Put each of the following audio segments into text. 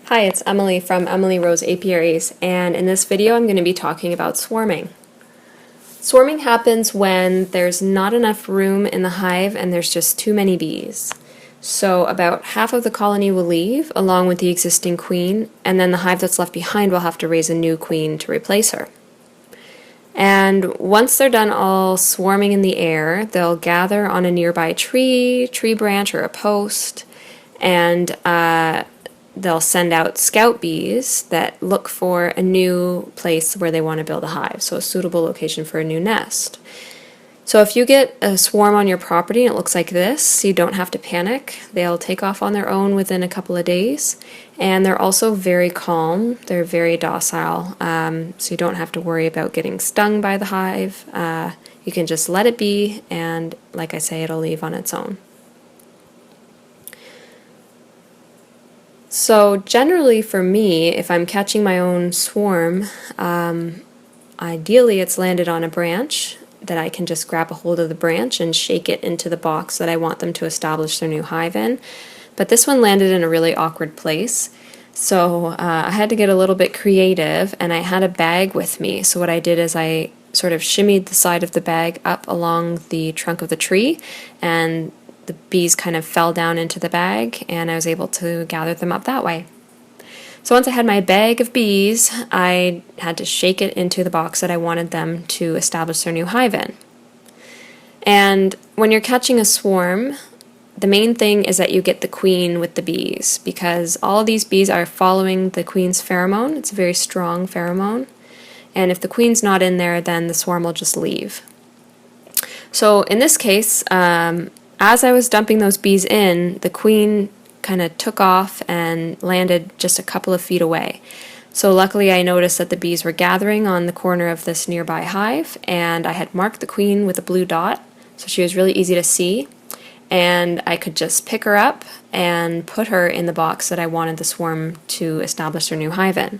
Hi, it's Emily from Emily Rose Apiaries, and in this video I'm going to be talking about swarming. Swarming happens when there's not enough room in the hive and there's just too many bees. So about half of the colony will leave along with the existing queen, and then the hive that's left behind will have to raise a new queen to replace her. And once they're done all swarming in the air, they'll gather on a nearby tree branch, or a post, and they'll send out scout bees that look for a new place where they want to build a hive, so a suitable location for a new nest. So if you get a swarm on your property and it looks like this, you don't have to panic. They'll take off on their own within a couple of days, and they're also very calm. They're very docile, so you don't have to worry about getting stung by the hive. You can just let it be, and like I say, it'll leave on its own. So generally for me, if I'm catching my own swarm, ideally it's landed on a branch that I can just grab a hold of the branch and shake it into the box that I want them to establish their new hive in. But this one landed in a really awkward place, so I had to get a little bit creative, and I had a bag with me. So what I did is I sort of shimmied the side of the bag up along the trunk of the tree, and the bees kind of fell down into the bag, and I was able to gather them up that way. So once I had my bag of bees, I had to shake it into the box that I wanted them to establish their new hive in. And when you're catching a swarm, the main thing is that you get the queen with the bees, because all of these bees are following the queen's pheromone. It's a very strong pheromone. And if the queen's not in there, then the swarm will just leave. So in this case, as I was dumping those bees in, the queen kind of took off and landed just a couple of feet away. So luckily I noticed that the bees were gathering on the corner of this nearby hive, and I had marked the queen with a blue dot, so she was really easy to see, and I could just pick her up and put her in the box that I wanted the swarm to establish their new hive in.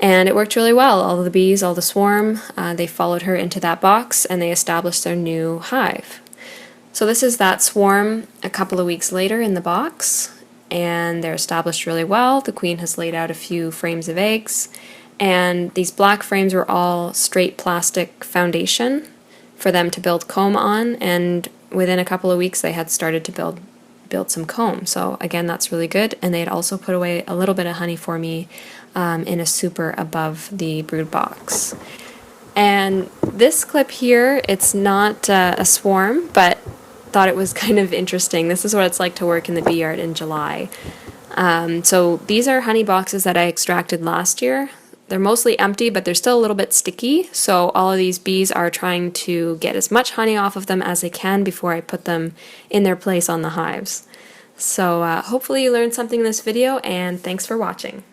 And it worked really well. All the bees, all the swarm, they followed her into that box and they established their new hive. So this is that swarm a couple of weeks later in the box, and they're established really well. The queen has laid out a few frames of eggs, and these black frames were all straight plastic foundation for them to build comb on, and within a couple of weeks they had started to build some comb. So again, that's really good, and they had also put away a little bit of honey for me in a super above the brood box. And this clip here, it's not a swarm, but thought it was kind of interesting. This is what it's like to work in the bee yard in July. So these are honey boxes that I extracted last year. They're mostly empty, but they're still a little bit sticky, so all of these bees are trying to get as much honey off of them as they can before I put them in their place on the hives. So hopefully you learned something in this video, and thanks for watching.